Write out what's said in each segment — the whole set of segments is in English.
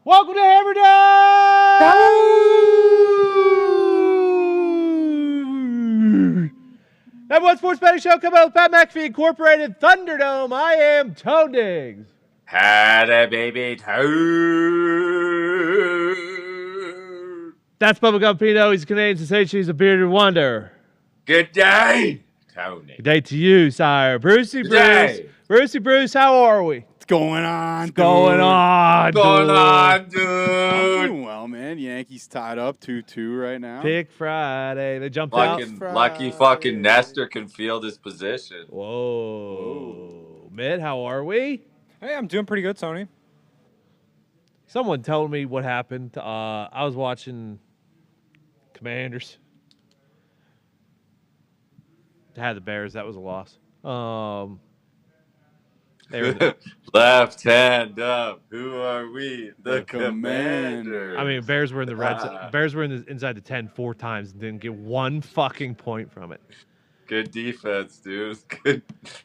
Welcome to Hammer Dahn! Number one sports betting show coming out with Pat McAfee Incorporated Thunderdome. I am Tone Diggs. Had a baby too. That's Bubba Gumpino. He's a Canadian sensation. He's a bearded wonder. Good day, Tony. Good day to you, sire. Brucey Good Bruce. day. Brucey Bruce, how are we? What's going on? What's going on, What's going on, I'm dude? doing well, man. Yankees tied up 2-2 right now. Pick Friday. They jumped out. Lucky fucking Nestor can field his position. Whoa. Mitt, how are we? Hey, I'm doing pretty good, Tony. Someone told me what happened. I was watching Commanders. They had the Bears. That was a loss. They were Left hand up. Who are we? The Commanders. Commanders. I mean, Bears were in the red zone. Bears were inside the 10 4 times and didn't get one fucking point from it. Good defense, dude. Good.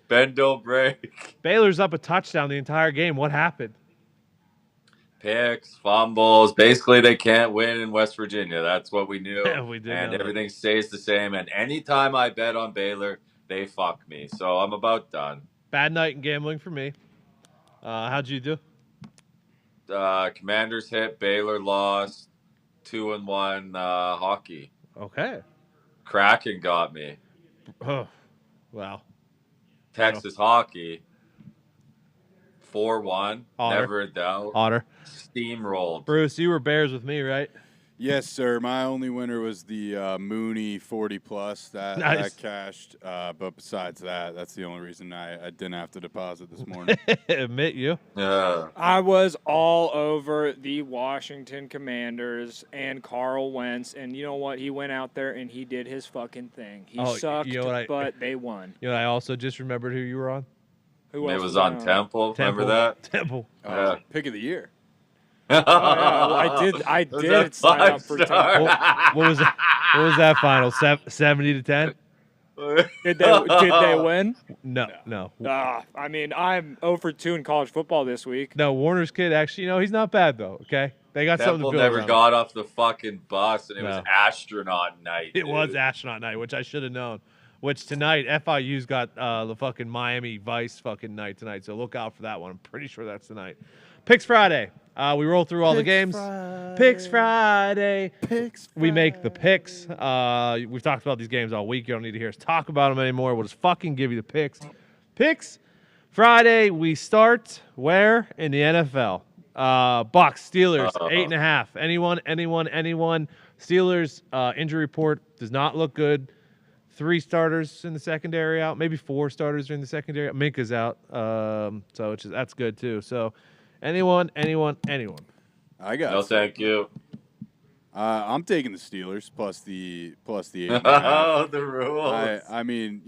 Bend, don't break. Baylor's up a touchdown the entire game. What happened? Picks, fumbles. Basically, they can't win in West Virginia. That's what we knew. Yeah, we did and know that. everything stays the same. And anytime I bet on Baylor, they fuck me. So I'm about done. Bad night in gambling for me. How'd you do? Commanders hit. Baylor lost. 2-1 hockey. Okay. Kraken got me. Oh, wow. Texas hockey. 4-1. Honor. Never a doubt. Otter. Steamrolled. Bruce, you were Bears with me, right? Yes, sir. My only winner was the Mooney 40+. That Nice. cashed. But besides that, that's the only reason I didn't have to deposit this morning. Admit you. Yeah. I was all over the Washington Commanders and Carl Wentz, and you know what? He went out there and he did his fucking thing. He Oh, sucked, you know what but they won. You know, I also just remembered who you were on. Who It else was on on? Temple. Remember that? Temple. Yeah. Pick of the year. Oh, yeah, well, I Was did that sign up for five-star? Temple. What was that? What was that final? 70-10? Did they win? No. I mean, I'm 0 for 2 in college football this week. No, Warner's kid actually, he's not bad though. Okay, they got Temple something to build never around. got off the fucking bus, and it was No. astronaut night. It dude. was astronaut night, which I should have known. Which tonight, FIU's got the fucking Miami Vice fucking night tonight, so look out for that one. I'm pretty sure that's tonight. Picks Friday. We roll through all the games. Picks Friday. We make the picks. We've talked about these games all week. You don't need to hear us talk about them anymore. We'll just fucking give you the picks. Picks Friday. We start where? In the NFL. Bucks, Steelers, 8.5. Anyone. Steelers injury report does not look good. 3 starters in the secondary out, maybe 4 starters in the secondary. Minka's out, so that's good too. So, anyone. I got No, it. thank you. I'm taking the Steelers plus the 8.5. Oh, the rules. I mean,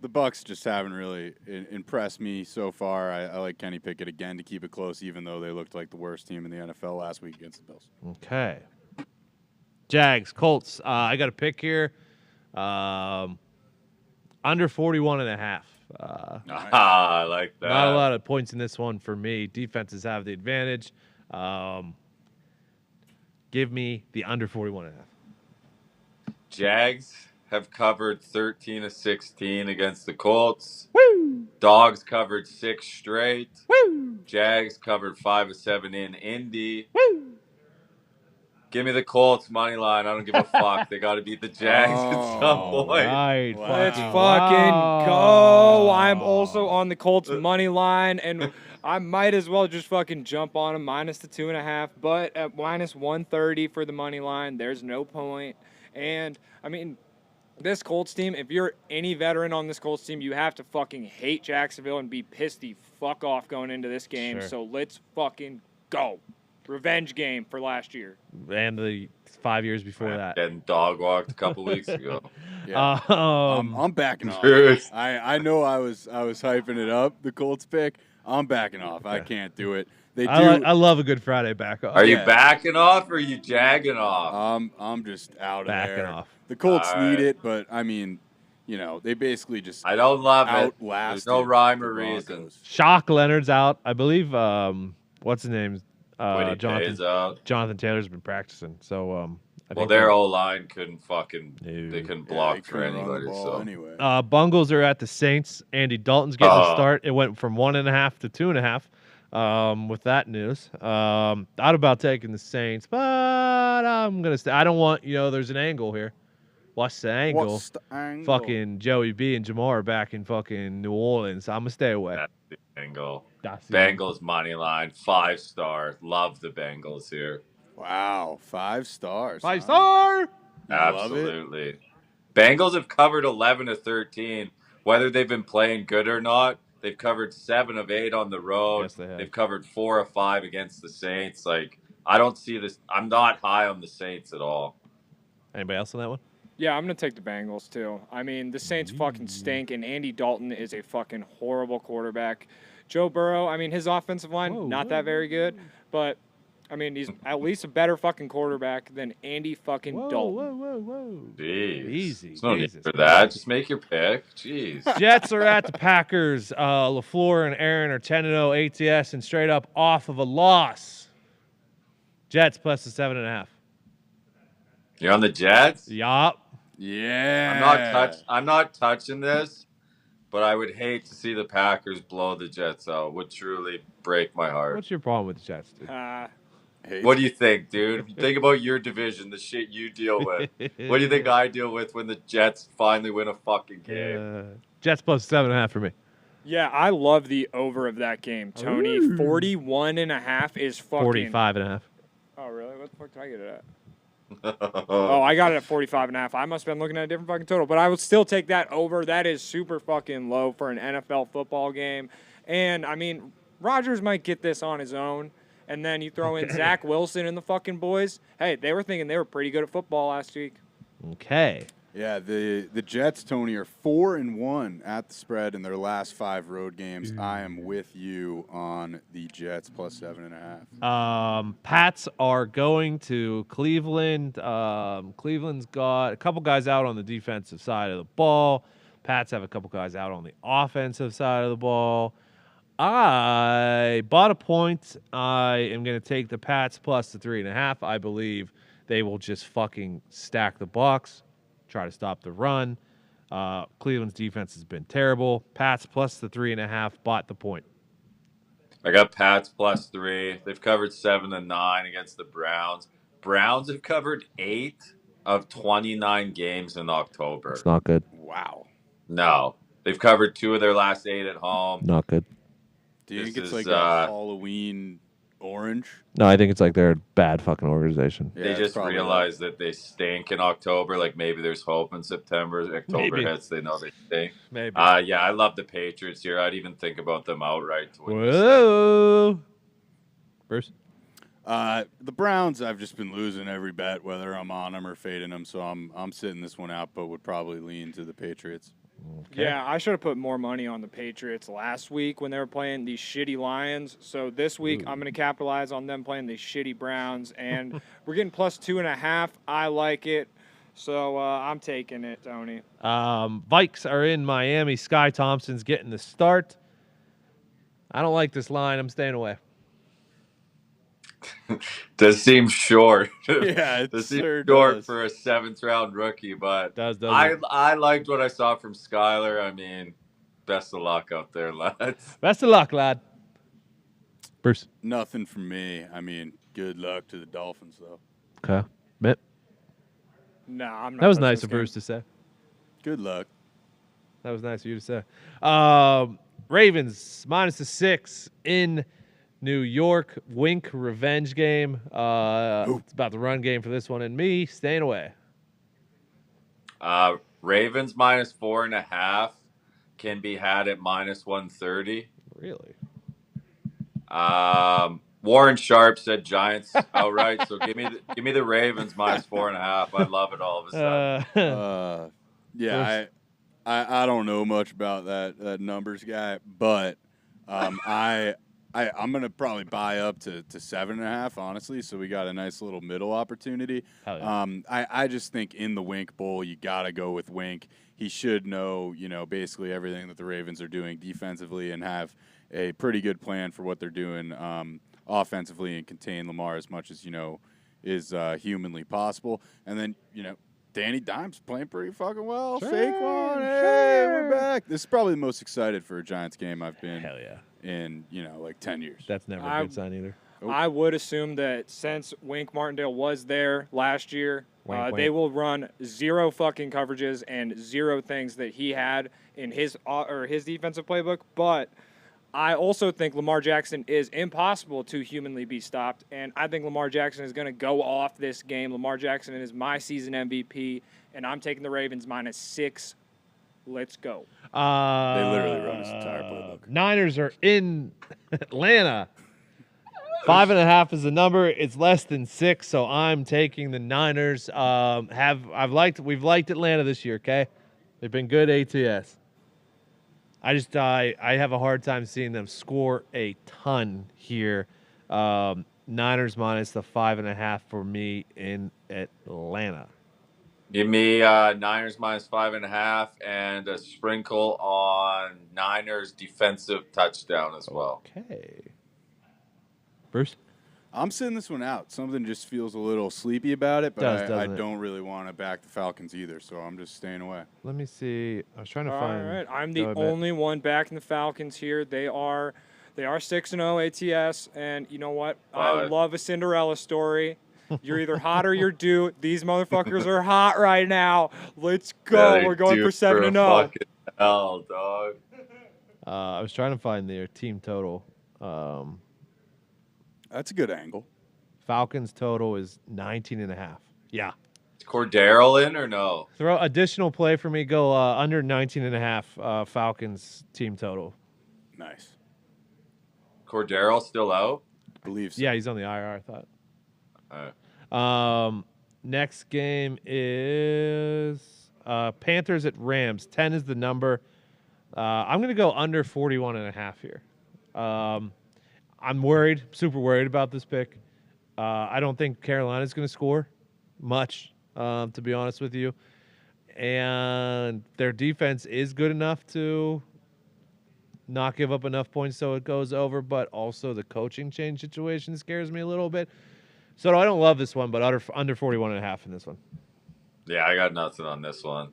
the Bucks just haven't really impressed me so far. I like Kenny Pickett again to keep it close, even though they looked like the worst team in the NFL last week against the Bills. Okay. Jags, Colts. I got a pick here. Under 41.5. I like that. Not a lot of points in this one for me. Defenses have the advantage. Give me the under 41.5. Jags have covered 13 of 16 against the Colts. Woo! Dogs covered 6 straight. Woo! Jags covered 5 of 7 in Indy. Woo! Give me the Colts money line. I don't give a fuck. They got to beat the Jags at some point. Right. Wow. Let's fucking fucking go. I'm also on the Colts money line, and I might as well just fucking jump on them minus the 2.5, but at minus 130 for the money line, there's no point. And, I mean, this Colts team, if you're any veteran on this Colts team, you have to fucking hate Jacksonville and be pissed the fuck off going into this game. Sure. So let's fucking go. Revenge game for last year. And the 5 years before that. Getting dog walked a couple weeks ago. Yeah. I'm backing off. Dude. I know I was hyping it up, the Colts pick. I'm backing off. I can't do it. They do. I love a good Friday back off. Are you Yeah. backing off or are you jagging off? I'm just out of Backing there. off. The Colts All need right. it, but I mean, they basically just I don't love it. outlasted. There's no rhyme or the reason. Broncos. Shock Leonard's out. I believe, what's his name? Quiddy pays out. Jonathan Taylor's been practicing, so I Well, think their they'll- O-line couldn't fucking. No. They couldn't Yeah, block he for couldn't run the anybody. ball So anyway. Bungles are at the Saints. Andy Dalton's getting a Oh. start. It went from 1.5 to 2.5. With that news, I'd about taking the Saints, but I'm gonna stay. I don't want there's an angle here. What's the angle? What's the angle? Fucking Joey B and Jamar are back in fucking New Orleans. I'm gonna stay away. that's the angle. That's the Bengals money line, 5-star. Love the Bengals here. Wow, 5 stars. huh? 5-star. You love it? Absolutely. Bengals have covered 11 of 13. Whether they've been playing good or not, they've covered 7 of 8 on the road. Yes, they have. They've covered 4 of 5 against the Saints. Like, I don't see this. I'm not high on the Saints at all. Anybody else on that one? Yeah, I'm going to take the Bengals, too. I mean, the Saints fucking stink, and Andy Dalton is a fucking horrible quarterback. Joe Burrow, I mean, his offensive line, not that very good, but, I mean, he's at least a better fucking quarterback than Andy fucking Dalton. Whoa. Jeez. Easy. There's no need Jesus for that. Just make your pick. Jeez. Jets are at the Packers. LaFleur and Aaron are 10-0 ATS and straight up off of a loss. Jets plus the 7.5. You're on the Jets? Yup. Yeah. I'm not touching this, but I would hate to see the Packers blow the Jets out. Would truly break my heart. What's your problem with the Jets, dude? What do you think, dude? Think about your division, the shit you deal with. What do you think I deal with when the Jets finally win a fucking game? Jets plus 7.5 for me. Yeah, I love the over of that game, Tony. 41.5 is fucking... 45.5. Oh, really? What the fuck did I get it at? Oh, I got it at 45.5. I must have been looking at a different fucking total, but I would still take that over. That is super fucking low for an NFL football game. And, I mean, Rodgers might get this on his own, and then you throw in Zach Wilson and the fucking boys. Hey, they were thinking they were pretty good at football last week. Okay. Yeah, the Jets, Tony, are 4-1 at the spread in their last 5 road games. I am with you on the Jets plus 7.5. Pats are going to Cleveland. Cleveland's got a couple guys out on the defensive side of the ball. Pats have a couple guys out on the offensive side of the ball. I bought a point. I am going to take the Pats plus the 3.5. I believe they will just fucking stack the box. Try to stop the run. Cleveland's defense has been terrible. Pats plus the 3.5. Bought the point. I got Pats plus 3. They've covered 7 and 9 against the Browns. Browns have covered 8 of 29 games in October. It's not good. Wow. No. They've covered 2 of their last 8 at home. Not good. Do you This think it's is, like a Halloween orange? No, I think it's like they're a bad fucking organization. Yeah, They it's just probably realized that they stink in October. Like maybe there's hope in September. October Maybe. hits, they know they stink. Maybe. Yeah, I love the Patriots here. I'd even think about them outright to win this thing. Whoa. Bruce? The Browns, I've just been losing every bet, whether I'm on them or fading them. So I'm sitting this one out, but would probably lean to the Patriots. Okay. Yeah, I should have put more money on the Patriots last week when they were playing these shitty Lions. So this week, I'm going to capitalize on them playing these shitty Browns. And we're getting plus 2.5. I like it. So I'm taking it, Tony. Vikes are in Miami. Sky Thompson's getting the start. I don't like this line. I'm staying away. Does seem short. Yeah, it Does seem sure short does. for a 7th round rookie, but Does I liked what I saw from Skyler. I mean, best of luck out there, lads. Best of luck, lad. Bruce. Nothing from me. I mean, good luck to the Dolphins, though. Okay. Mitt. No, I'm not. That was touching nice this of game. Bruce to say. Good luck. That was nice of you to say. Ravens minus the 6 in New York. Wink revenge game. It's about the run game for this one, and me staying away. Ravens minus 4.5 can be had at minus 130. Really? Warren Sharp said Giants outright, so give me the Ravens minus 4.5. I love it all of a sudden. Yeah, I don't know much about that numbers guy, but I'm gonna probably buy up to 7.5, honestly. So we got a nice little middle opportunity. Hell yeah. I just think in the Wink Bowl you gotta go with Wink. He should know, basically everything that the Ravens are doing defensively and have a pretty good plan for what they're doing offensively and contain Lamar as much as, is humanly possible. And then, Danny Dimes playing pretty fucking well. Sure, Saquon, hey, sure. we're back. This is probably the most excited for a Giants game I've been Hell yeah. in, like 10 years. That's never a good sign either. I would assume that since Wink Martindale was there last year, Wink, they wink. will run 0 fucking coverages and 0 things that he had in his defensive playbook. But I also think Lamar Jackson is impossible to humanly be stopped, and I think Lamar Jackson is going to go off this game. Lamar Jackson is my season MVP, and I'm taking the Ravens -6. Let's go. They literally run his entire playbook. Niners are in Atlanta. 5.5 is the number. It's less than 6, so I'm taking the Niners. We've liked Atlanta this year. Okay, they've been good ATS. I have a hard time seeing them score a ton here. Niners minus the 5.5 for me in Atlanta. Give me Niners -5.5 and a sprinkle on Niners defensive touchdown as well. Okay. Bruce? I'm sitting this one out. Something just feels a little sleepy about it, but I don't really want to back the Falcons either, so I'm just staying away. Let me see. I was trying to All find. right, I'm the only one backing the Falcons here. They are 6-0 ATS, and you know what? I love a Cinderella story. You're either hot or you're due. These motherfuckers are hot right now. Let's go. Yeah, We're going for 7-0. Fucking hell, dog. I was trying to find their team total. That's a good angle. Falcons total is 19.5. Yeah. Is Cordero in or no? Throw additional play for me. Go under 19.5. Falcons team total. Nice. Cordero still out? Believe so. Yeah, he's on the IR. I thought. All right. Next game is Panthers at Rams. 10 is the number. I'm going to go under 41.5 here. I'm worried, super worried about this pick. I don't think Carolina's going to score much, to be honest with you. And their defense is good enough to not give up enough points so it goes over, but also the coaching change situation scares me a little bit. So I don't love this one, but under 41.5 in this one. Yeah, I got nothing on this one.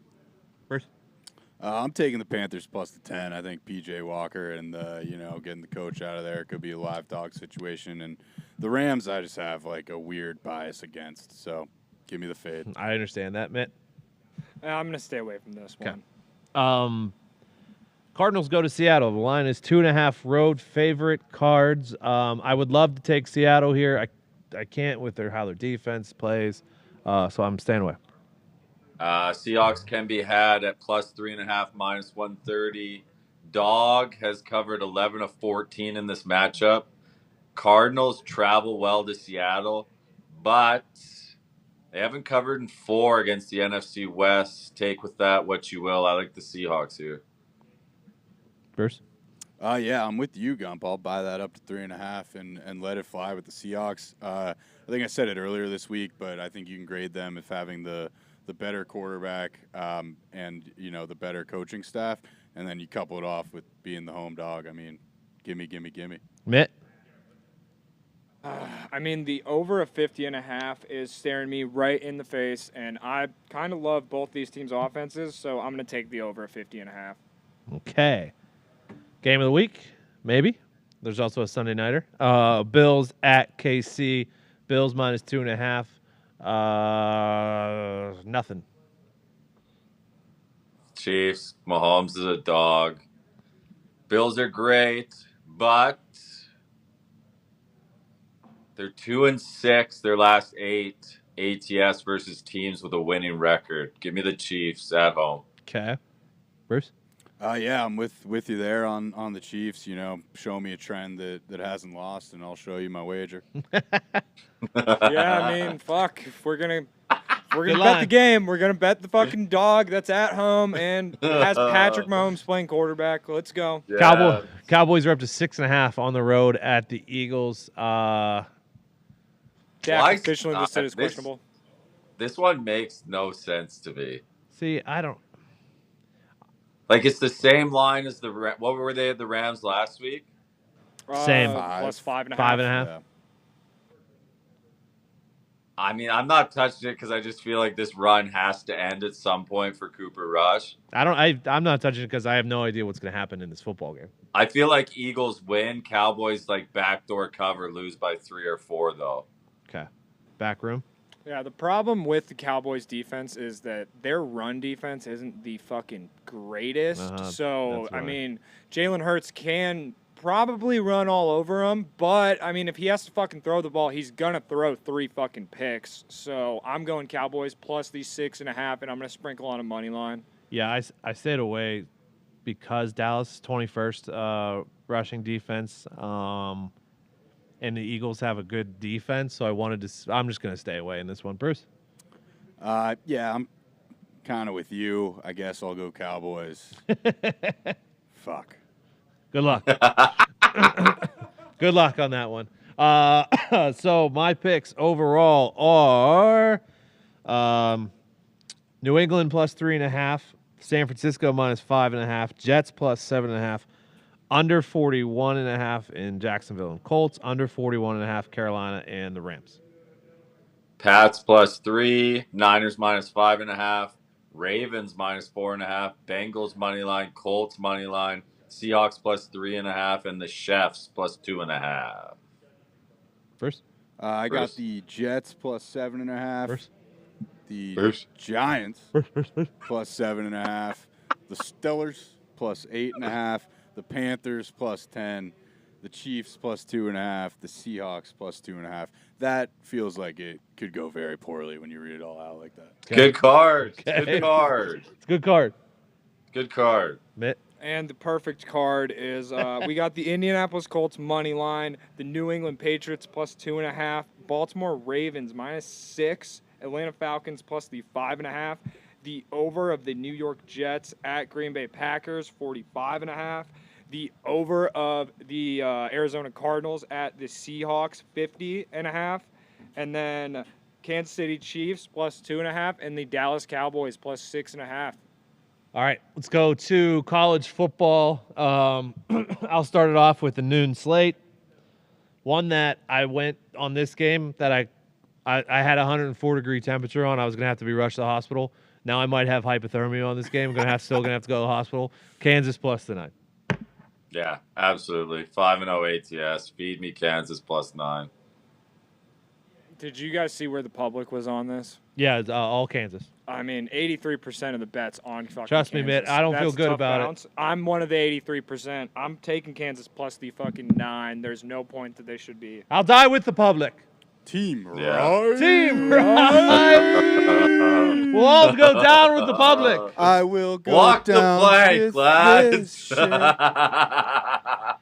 First. I'm taking the Panthers plus the 10. I think P.J. Walker and getting the coach out of there could be a live dog situation. And the Rams, I just have like a weird bias against. So give me the fade. I understand that, Mitt. I'm going to stay away from this one. Cardinals go to Seattle. The line is 2.5 road favorite Cards. I would love to take Seattle here. I can't with how their defense plays. So I'm staying away. Seahawks can be had at +3.5, -130. Dog has covered 11 of 14 in this matchup. Cardinals travel well to Seattle, but they haven't covered in 4 against the NFC West. Take with that what you will. I like the Seahawks here. Bruce? Yeah, I'm with you, Gump. I'll buy that up to 3.5 and let it fly with the Seahawks. I think I said it earlier this week, but I think you can grade them if having the better quarterback and the better coaching staff, and then you couple it off with being the home dog. I mean, gimme. Mitt? I mean, the over of 50.5 is staring me right in the face, and I kind of love both these teams' offenses, so I'm going to take the over of 50.5. Okay. Game of the week? Maybe. There's also a Sunday nighter. Bills at KC. Bills -2.5. Nothing. Chiefs. Mahomes is a dog. Bills are great, but they're 2-6 their last 8 ATS versus teams with a winning record. Give me the Chiefs at home. Okay. Bruce? Yeah, I'm with you there on the Chiefs. Show me a trend that hasn't lost, and I'll show you my wager. Yeah, I mean, fuck. If we're gonna Good bet line. the game, we're gonna bet the fucking dog that's at home and has Patrick Mahomes playing quarterback. Let's go. Yeah. Cowboys are up to 6.5 on the road at the Eagles. Why Dak is officially not listed as this- questionable. This one makes no sense to me. See, I don't. Like, it's the same line as what were they at the Rams last week? Same. Plus 5.5. 5.5. Yeah. I mean, I'm not touching it because I just feel like this run has to end at some point for Cooper Rush. I'm not touching it because I have no idea what's going to happen in this football game. I feel like Eagles win. Cowboys like backdoor cover, lose by 3 or 4 though. Okay. Back room. Yeah, the problem with the Cowboys defense is that their run defense isn't the fucking greatest. So, that's I why. mean, Jalen Hurts can probably run all over him, but, I mean, if he has to fucking throw the ball, he's going to throw 3 fucking picks. So, I'm going Cowboys plus these 6.5, and I'm going to sprinkle on a money line. Yeah, I stayed away because Dallas is 21st rushing defense, and the Eagles have a good defense. So I'm just going to stay away in this one. Bruce? Yeah, I'm kind of with you. I guess I'll go Cowboys. Fuck. Good luck. Good luck on that one. So my picks overall are New England plus 3.5, San Francisco minus 5.5, Jets plus 7.5, under 41.5 in Jacksonville and Colts, under 41.5 Carolina and the Rams. Pats plus 3, Niners minus 5.5, Ravens minus 4.5, Bengals money line, Colts money line, Seahawks plus 3.5, and the Chefs plus 2.5. First? I Bruce. got the Jets plus 7.5. First? The Bruce. Giants plus 7.5. The Steelers plus 8.5. The Panthers plus 10. The Chiefs plus 2.5. The Seahawks plus 2.5. That feels like it could go very poorly when you read it all out like that. Okay. Good card. Okay. Good card. It's a good card. Good card. Mitt? And the perfect card is we got the Indianapolis Colts money line, the New England Patriots plus 2.5, Baltimore Ravens minus 6, Atlanta Falcons plus the 5.5, the over of the New York Jets at Green Bay Packers 45.5, the over of the Arizona Cardinals at the Seahawks 50.5, and then Kansas City Chiefs plus 2.5, and the Dallas Cowboys plus 6.5. All right, let's go to college football. I'll start it off with the noon slate. One that I went on this game that I had 104-degree temperature on. I was going to have to be rushed to the hospital. Now I might have hypothermia on this game. I'm still going to have to go to the hospital. Kansas plus tonight. Yeah, absolutely. 5-0 ATS. Feed me Kansas plus 9. Did you guys see where the public was on this? Yeah, it's, all Kansas. I mean, 83% of the bets on fucking Trust me, Kansas. Mitt, I don't feel That's good tough about it. bounce. I'm one of the 83%. I'm taking Kansas plus the fucking 9. There's no point that they should be. I'll die with the public. Team Yeah. right. Team right. We'll all go down with the public. I will go Walk the down plank, with lads. this shit. I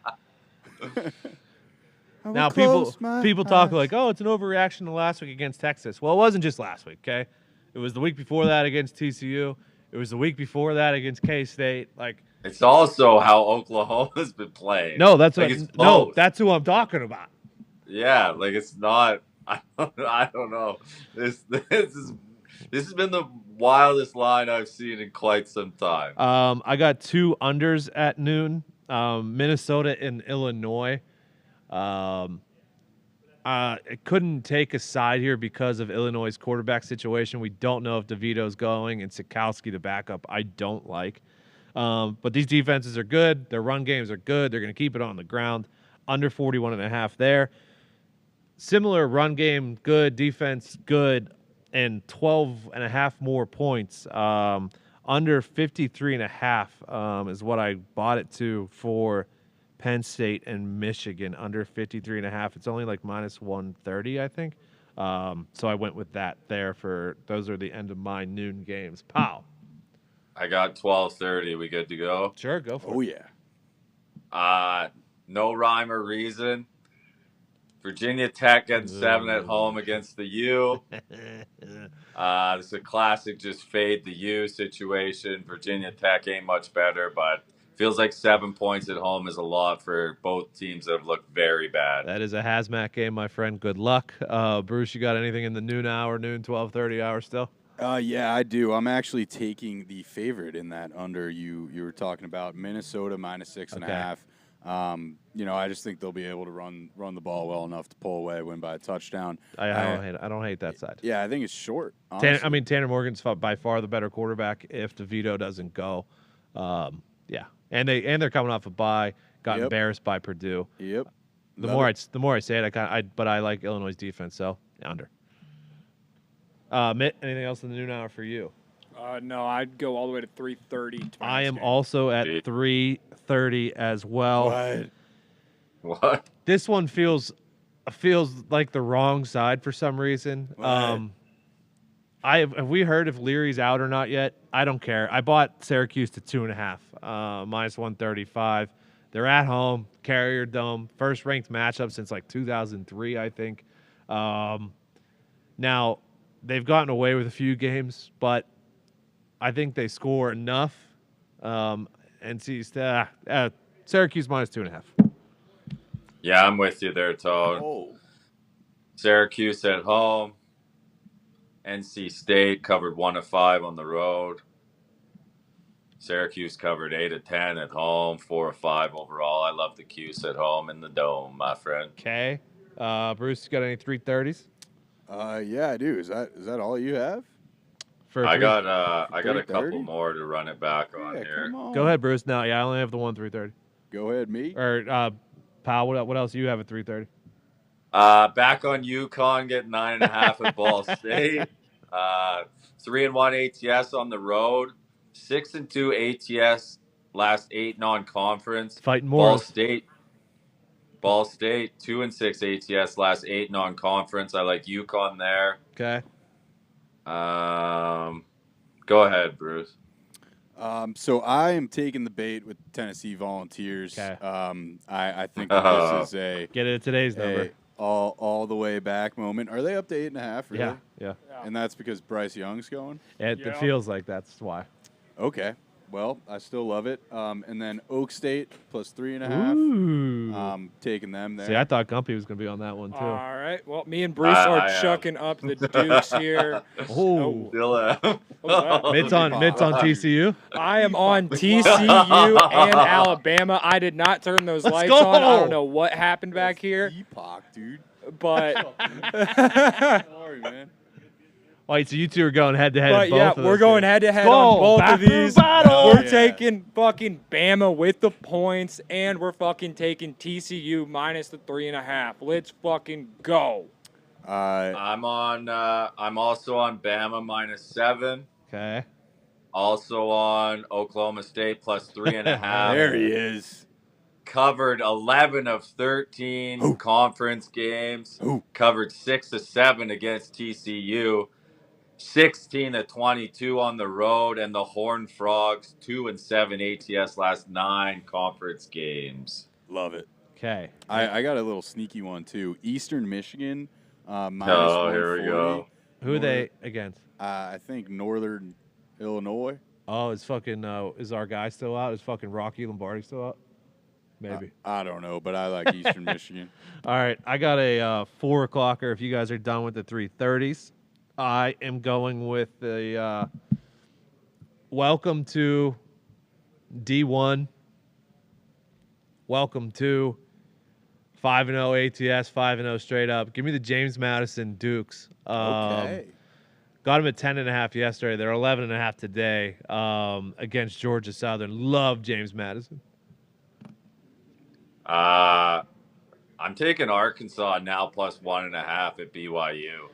will Now close my people talk eyes. like, oh, it's an overreaction to last week against Texas. Well, it wasn't just last week, okay? It was the week before that against TCU. It was the week before that against K-State. Like, It's also how Oklahoma's been playing. no, that's like what, it's no, both. that's who I'm talking about. Yeah, like it's not. I don't know. This has been the wildest line I've seen in quite some time. I got 2 unders at noon. Minnesota and Illinois. I couldn't take a side here because of Illinois' quarterback situation. We don't know if DeVito's going and Sikowski to back up. I don't like. But these defenses are good. Their run games are good. They're going to keep it on the ground. Under 41.5 there. Similar run game, good. Defense, good. And 12.5 more points. Under 53.5 is what I bought it to for Penn State and Michigan. Under 53.5. It's only like minus 130, I think. So I went with that there for those are the end of my noon games. Pow. I got 12:30. We good to go? Sure, go for Oh, it. yeah. No rhyme or reason. Virginia Tech getting 7 at home against the U. This is a classic just fade the U situation. Virginia Tech ain't much better, but feels like 7 points at home is a lot for both teams that have looked very bad. That is a hazmat game, my friend. Good luck. Bruce, you got anything in the noon 12:30 hour still? Yeah, I do. I'm actually taking the favorite in that under you were talking about, Minnesota minus 6.5. I just think they'll be able to run the ball well enough to pull away, win by a touchdown. I don't hate that side. Yeah, I think it's short. Tanner Morgan's by far the better quarterback if DeVito doesn't go. Yeah, and they're coming off a bye, got embarrassed by Purdue. Yep. The more I say it, but I like Illinois' defense, so under. Mitt, anything else in the noon hour for you? No, I'd go all the way to 3:30. I am also at 3:30 as well. What? This one feels like the wrong side for some reason. Have we heard if Leary's out or not yet? I don't care. I bought Syracuse to 2.5, minus 135. They're at home, Carrier Dome, first ranked matchup since like 2003, I think. Now they've gotten away with a few games, but I think they score enough. Syracuse minus 2.5. Yeah, I'm with you there, Todd. Oh. Syracuse at home. NC State covered 1 of 5 on the road. Syracuse covered 8 of 10 at home, 4 of 5 overall. I love the Cuse at home in the dome, my friend. Okay. Bruce, you got any 330s? Yeah, I do. Is that all you have? I got a couple more to run it back on here. Go ahead, Bruce. No, I only have the one 330. Go ahead, me. Or Pal, what else do you have at 330? Back on UConn, getting 9.5 at Ball State. 3-1 ATS on the road. 6-2 ATS last 8 non-conference. Fighting more. Ball State 2-6 ATS last 8 non-conference. I like UConn there. Okay. Go ahead, Bruce. So I am taking the bait with Tennessee Volunteers. Okay. I think that this is a get it at today's number. All the way back moment. Are they up to 8.5? Really? Yeah. And that's because Bryce Young's going. It feels like that's why. Okay. Well, I still love it. And then Oak State plus 3.5. Taking them there. See, I thought Gumpy was going to be on that one, too. All right. Well, me and Bruce are chucking up the Dukes here. Oh. Mitt's on Mitt's TCU? I am on TCU and Alabama. I did not turn those lights on. I don't know what happened back here. Epoch, dude. But Sorry, man. Wait, so you two are going head-to-head But both yeah, of we're those going games. head-to-head on both of these. We're taking fucking Bama with the points, and we're fucking taking TCU minus the 3.5. Let's fucking go. I'm also on Bama minus 7. Okay. Also on Oklahoma State plus 3.5. There he is. Covered 11 of 13 conference games. Covered 6 of 7 against TCU. 16 of 22 on the road, and the Horned Frogs 2-7 ATS last 9 conference games. Love it. Okay. I got a little sneaky one too. Eastern Michigan minus 140. Here we go. Who are they against? I think Northern Illinois. Oh, is our guy still out? Is fucking Rocky Lombardi still out? Maybe. I don't know, but I like Eastern Michigan. All right, I got a 4 o'clocker. If you guys are done with the 330s, I am going with the welcome to D1. Welcome to 5-0 ATS, 5-0 straight up. Give me the James Madison Dukes. Okay. Got them at 10.5 yesterday. They're 11.5 today against Georgia Southern. Love James Madison. I'm taking Arkansas now plus 1.5 at BYU.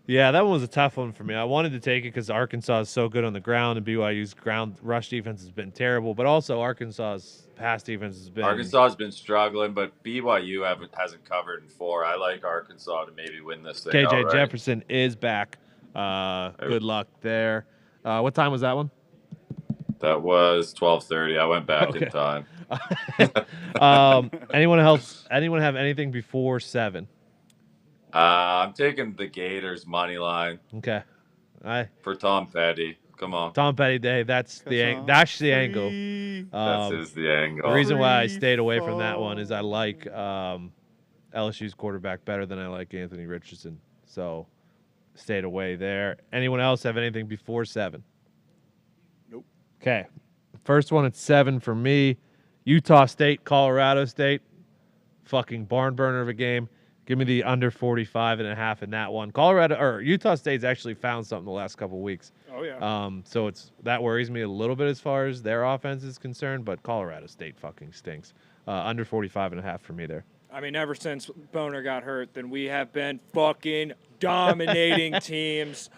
Yeah, that one was a tough one for me. I wanted to take it because Arkansas is so good on the ground, and BYU's ground rush defense has been terrible. But also Arkansas's pass defense has been. Arkansas has been struggling, but BYU hasn't covered in 4. I like Arkansas to maybe win this thing. KJ outright. Jefferson is back. Good luck there. What time was that one? That was 12:30. I went back in time. Anyone else? Anyone have anything before 7? I'm taking the Gators money line. Okay. For Tom Petty. Come on. Tom Petty Day. That's the angle. That's the angle. That's the angle. The reason why I stayed away from that one is I like LSU's quarterback better than I like Anthony Richardson. So stayed away there. Anyone else have anything before 7? Nope. Okay. First one at 7 for me. Utah State, Colorado State, fucking barn burner of a game. Give me the under 45.5 in that one. Utah State's actually found something the last couple weeks. Oh yeah. So that worries me a little bit as far as their offense is concerned, but Colorado State fucking stinks. Under 45.5 for me there. I mean, ever since Boner got hurt, then we have been fucking dominating teams.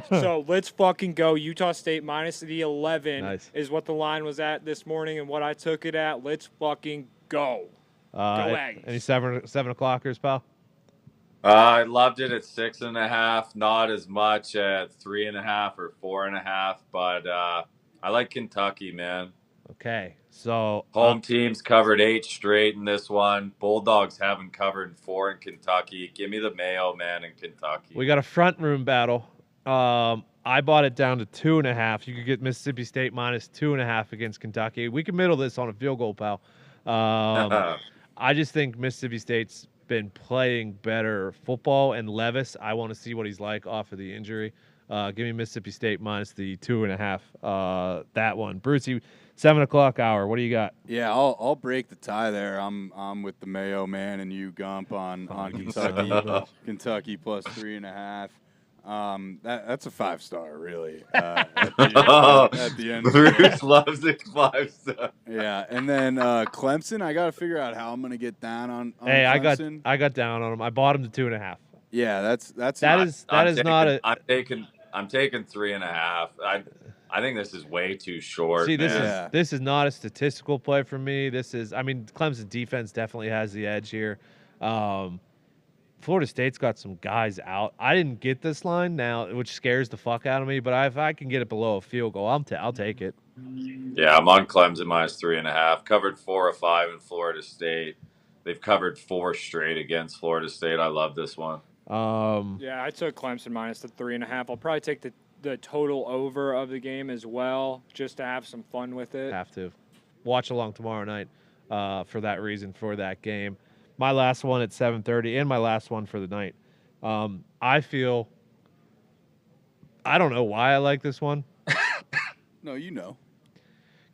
So let's fucking go. Utah State minus the 11 Nice. is what the line was at this morning and what I took it at. Let's fucking go. Go Aggies. Any 7 o'clockers, pal? I loved it at 6.5. Not as much at 3.5 or 4.5, but I like Kentucky, man. Okay, so Home teams covered 8 straight in this one. Bulldogs haven't covered 4 in Kentucky. Give me the Mayo, man, in Kentucky. we got a front room battle. I bought it down to 2.5. You could get Mississippi State minus 2.5 against Kentucky. We can middle this on a field goal, pal. I just think Mississippi State's been playing better football, and Levis, I want to see what he's like off of the injury. Give me Mississippi State minus the 2.5. That one, Brucey, 7 o'clock hour. What do you got? Yeah, I'll break the tie there. I'm with the Mayo, man, and you Gump on Kentucky. Kentucky plus 3.5. That's a 5-star, really. At the end. Bruce loves it 5-star. Yeah, and then Clemson. I got to figure out how I'm going to get down on Hey, Clemson. I got down on him. I bought him to 2.5. Yeah, that's I'm taking 3.5. I think this is way too short. See, man. this is not a statistical play for me. Clemson's defense definitely has the edge here. Florida State's got some guys out. I didn't get this line now, which scares the fuck out of me. But if I can get it below a field goal, I'll take it. Yeah, I'm on Clemson minus 3.5. Covered 4 of 5 in Florida State. They've covered 4 straight against Florida State. I love this one. Yeah, I took Clemson minus the 3.5. I'll probably take the total over of the game as well, just to have some fun with it. Have to watch along tomorrow night for that reason, for that game. My last one at 7:30 and my last one for the night. I don't know why I like this one. No, you know.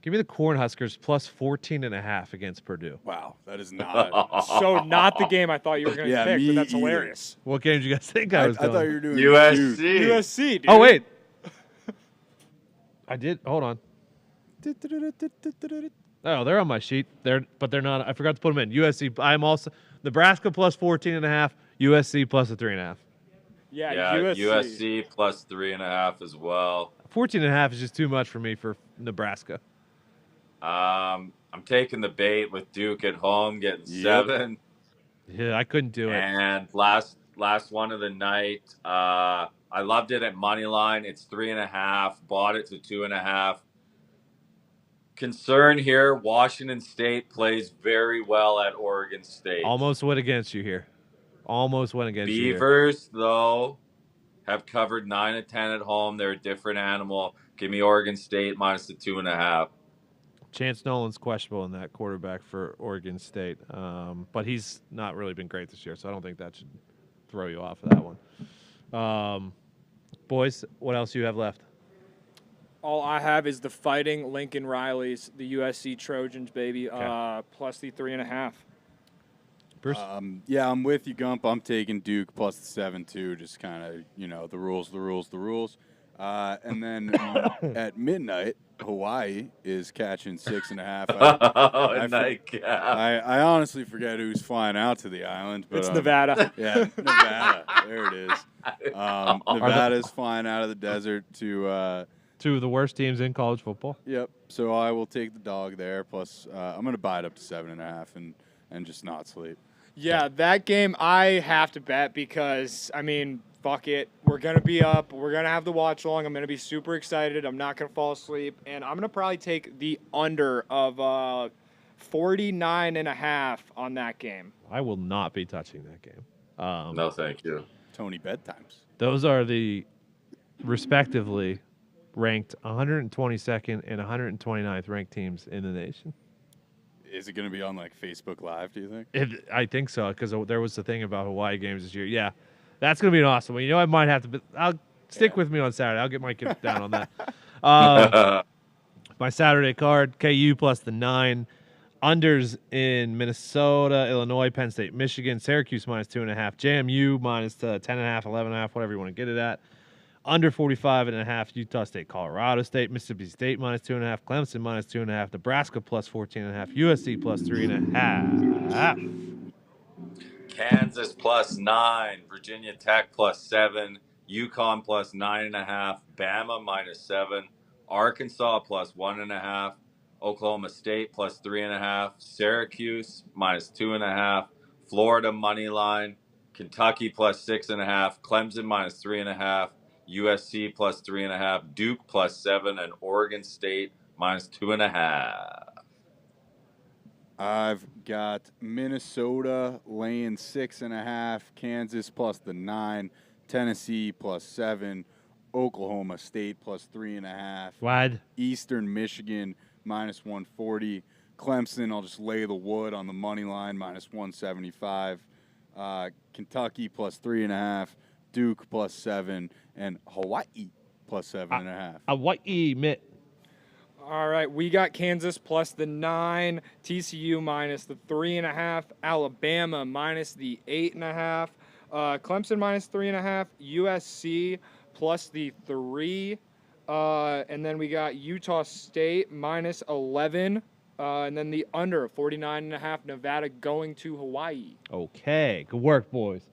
Give me the Cornhuskers plus 14.5 against Purdue. Wow, that is not. So not the game I thought you were going to Yeah, pick, me but that's either. hilarious. What game did you guys think I I was going? thought you were doing USC. Duke. USC, dude. Oh, wait. I did. Hold on. Oh, they're on my sheet. They're not. I forgot to put them in. USC. I'm also Nebraska plus 14.5. USC plus a 3.5. Yeah, USC plus 3.5 as well. 14.5 is just too much for me for Nebraska. I'm taking the bait with Duke at home, getting Yep. 7. Yeah, I couldn't do it. And last one of the night, I loved it at money line. It's 3.5. Bought it to 2.5. Concern here: Washington State plays very well at Oregon State. Almost went against you here. Almost went against you here. Beavers, though, have covered 9 of 10 at home. They're a different animal. Give me Oregon State minus the 2.5. Chance Nolan's questionable in that quarterback for Oregon State, but he's not really been great this year, so I don't think that should throw you off of that one. Boys, what else do you have left? All I have is the Fighting Lincoln Rileys, the USC Trojans, baby, Okay. plus the 3.5. Bruce? Yeah, I'm with you, Gump. I'm taking Duke plus the 7 too. Just kind of, the rules. And then at midnight, Hawaii is catching 6.5. Nightcap. I honestly forget who's flying out to the island. But, It's Nevada. Yeah, Nevada. There it is. Nevada's flying out of the desert to. Two of the worst teams in college football. Yep. So I will take the dog there. Plus, I'm going to buy it up to 7.5 and just not sleep. Yeah, that game I have to bet because, fuck it. We're going to be up. We're going to have the watch along. I'm going to be super excited. I'm not going to fall asleep. And I'm going to probably take the under of 49.5 on that game. I will not be touching that game. No, thank you. Tony bedtimes. Those are the respectively ranked 122nd and 129th ranked teams in the nation. Is it going to be on Facebook Live? Do you think? I think so, because there was the thing about Hawaii games this year. Yeah, that's going to be an awesome one. I might have to. I'll stick with me on Saturday. I'll get my kid down on that. My Saturday card: KU plus the 9. Unders in Minnesota, Illinois, Penn State, Michigan, Syracuse minus 2.5, JMU minus 10.5, 11.5, whatever you want to get it at. Under 45.5, Utah State, Colorado State, Mississippi State minus 2.5, Clemson minus 2.5, Nebraska plus 14.5, USC plus 3.5. Kansas plus 9, Virginia Tech plus 7, UConn plus 9.5, Bama minus 7, Arkansas plus 1.5, Oklahoma State plus 3.5, Syracuse minus 2.5, Florida money line, Kentucky plus 6.5, Clemson minus 3.5, USC plus 3.5, Duke plus 7, and Oregon State minus 2.5. I've got Minnesota laying 6.5, Kansas plus the 9, Tennessee plus 7, Oklahoma State plus 3.5, Wide. Eastern Michigan minus 140, Clemson, I'll just lay the wood on the money line minus 175, Kentucky plus 3.5, Duke plus 7, and Hawaii plus 7.5. Hawaii, Mitt. All right, we got Kansas plus the 9, TCU minus the 3.5, Alabama minus the 8.5, Clemson minus 3.5, USC plus the 3, and then we got Utah State minus 11, and then the under 49.5, Nevada going to Hawaii. Okay, good work, boys.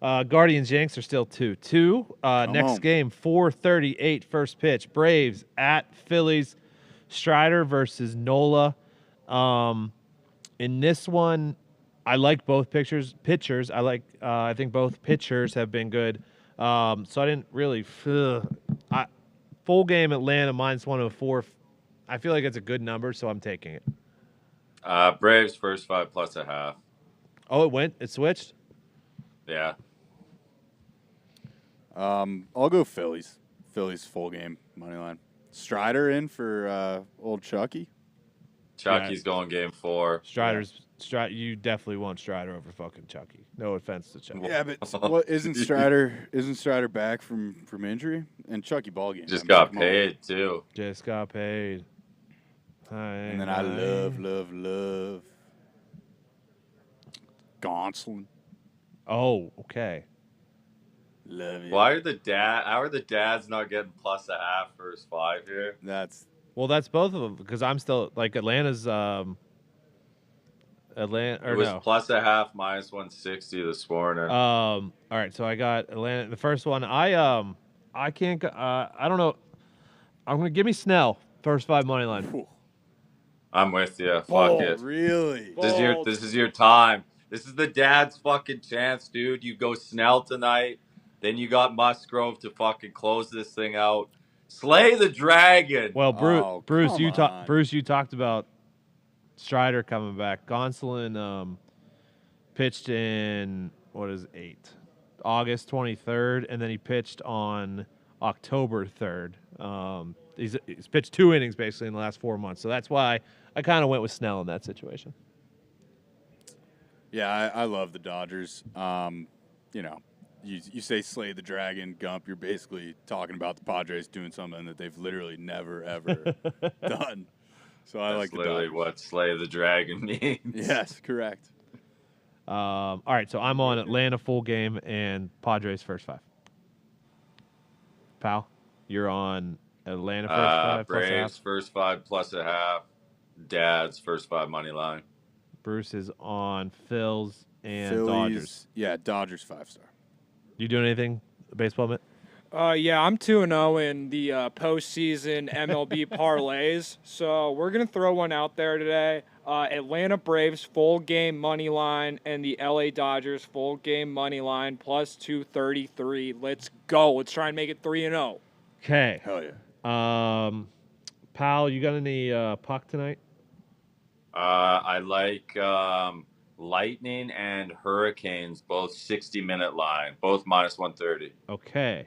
Guardians Yanks are still 2-2. Next on. game, 4:38 first pitch. Braves at Phillies. Strider versus Nola. In this one, I like both pitchers. I think both pitchers have been good. So I didn't really. Full game Atlanta minus 104. I feel like it's a good number, so I'm taking it. Braves first 5 plus a half. Oh, it switched. Yeah. I'll go Phillies. Phillies full game money line. Strider in for old Chucky. Chucky's going game 4. You definitely want Strider over fucking Chucky. No offense to Chucky. Yeah, but what isn't Strider back from injury? And Chucky ballgame Just got paid too. Just got paid. And then I love Gonsolin. Oh, okay. Love it. How are the dads not getting plus a half first 5 here? That's Well, that's both of them because I'm still like Atlanta's. It was plus a half minus 160 this morning. All right, so I got Atlanta. The first one, I can't. I don't know. I'm gonna give me Snell first 5 money line. I'm with you. bold, Fuck it. really. This is your time. This is the dad's fucking chance, dude. You go Snell tonight. Then you got Musgrove to fucking close this thing out. Slay the dragon. Well, Bruce, you talked about Strider coming back. Gonsolin pitched in August 23rd, and then he pitched on October 3rd. He's pitched 2 innings basically in the last 4 months, so that's why I kind of went with Snell in that situation. Yeah, I love the Dodgers. You say slay the dragon, Gump, you're basically talking about the Padres doing something that they've literally never, ever done. So I like the Dodgers. Literally what slay the dragon means. Yes, correct. All right, so I'm on Atlanta full game and Padres first 5. Pal, you're on Atlanta first 5 plus a half. Braves first 5 plus a half. Dad's first 5 money line. Bruce is on Phils and Phillies, Dodgers. Yeah, Dodgers 5-star. You doing anything baseball, Mitt? Yeah, I'm 2-0 in the postseason MLB parlays, so we're gonna throw one out there today. Atlanta Braves full game money line and the LA Dodgers full game money line plus 233. Let's go. Let's try and make it 3-0. Okay. Hell yeah. Pal, you got any puck tonight? I like Lightning and Hurricanes, both 60-minute line, both minus 130. Okay.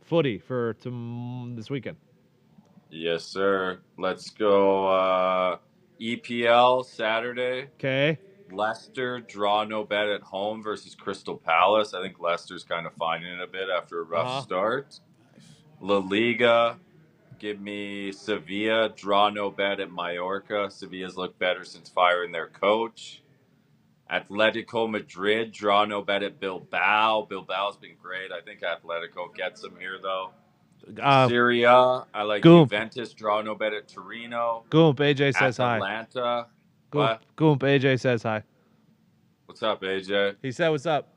Footy for this weekend. Yes, sir. Let's go EPL Saturday. Okay. Leicester draw no bet at home versus Crystal Palace. I think Leicester's kind of finding it a bit after a rough start. La Liga, give me Sevilla, draw no bet at Mallorca. Sevilla's looked better since firing their coach. Atletico Madrid, draw no bet at Bilbao. Bilbao's been great. I think Atletico gets them here, though. Syria, I like Goomp. Juventus, draw no bet at Torino. Goomp, AJ says hi. Atalanta. Goomp, What? Goomp, AJ says hi. What's up, AJ? He said, "What's up?"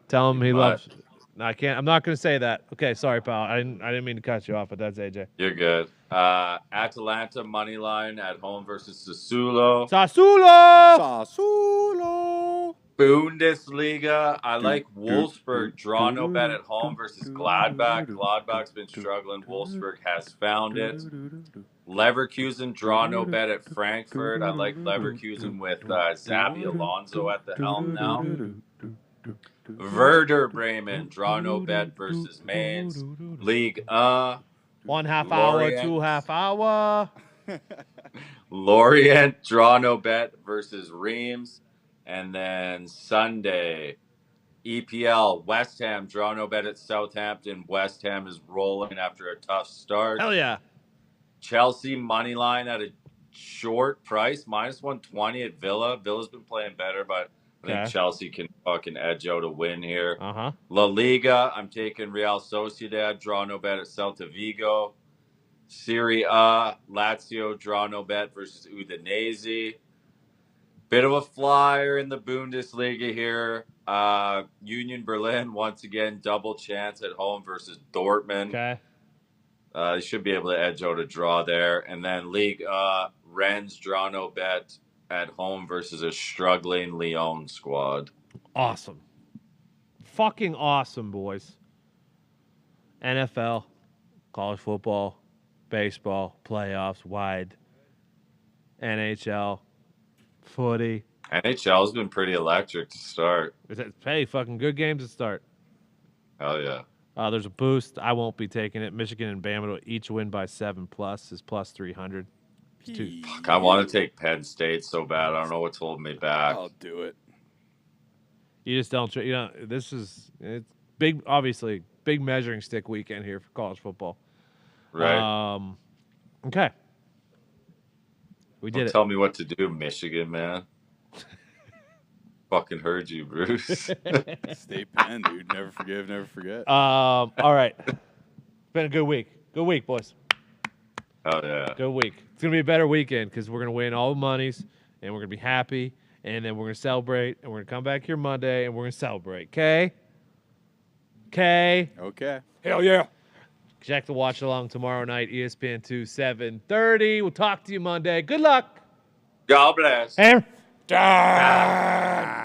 Tell him he What? loves. No, I can't. I'm not going to say that. Okay, sorry, pal. I didn't mean to cut you off, but that's AJ. You're good. Atalanta money line at home versus Sassuolo. Sassuolo. Bundesliga, I like Wolfsburg. Draw no bet at home versus Gladbach. Gladbach's been struggling. Wolfsburg has found it. Leverkusen, draw no bet at Frankfurt. I like Leverkusen with Xabi Alonso at the helm now. Werder Bremen, draw no bet versus Mainz. League 1 half hour, Lorient. 2 half hour. Lorient, draw no bet versus Reims. And then Sunday, EPL, West Ham, draw no bet at Southampton. West Ham is rolling after a tough start. Hell yeah. Chelsea money line at a short price, minus 120 at Villa. Villa's been playing better, but I think Chelsea can fucking edge out a win here. La Liga, I'm taking Real Sociedad, draw no bet at Celta Vigo. Serie A, Lazio, draw no bet versus Udinese. Bit of a flyer in the Bundesliga here. Union Berlin, once again, double chance at home versus Dortmund. Okay. They should be able to edge out a draw there. And then League Rennes, draw no bet at home versus a struggling Lyon squad. Awesome. Fucking awesome, boys. NFL, college football, baseball, playoffs, wide, NHL, footy. NHL's been pretty electric to start. Hey, fucking good games to start. Hell yeah. There's a boost. I won't be taking it. Michigan and Bama will each win by 7+ is plus 300. Fuck, I want to take Penn State so bad. I don't know what's holding me back. I'll do it. You just don't. It's big. Obviously, big measuring stick weekend here for college football. Right. Okay. We did it. Tell me what to do, Michigan, man. Fucking heard you, Bruce. Stay Penn, dude. Never forgive, never forget. All right. It's been a good week. Good week, boys. Oh, yeah. Good week. It's going to be a better weekend because we're going to win all the monies, and we're going to be happy, and then we're going to celebrate, and we're going to come back here Monday, and we're going to celebrate. Okay? Okay? Okay. Hell yeah. Check the watch along tomorrow night, ESPN 2, 7:30. We'll talk to you Monday. Good luck. God bless. Hammer Dahn.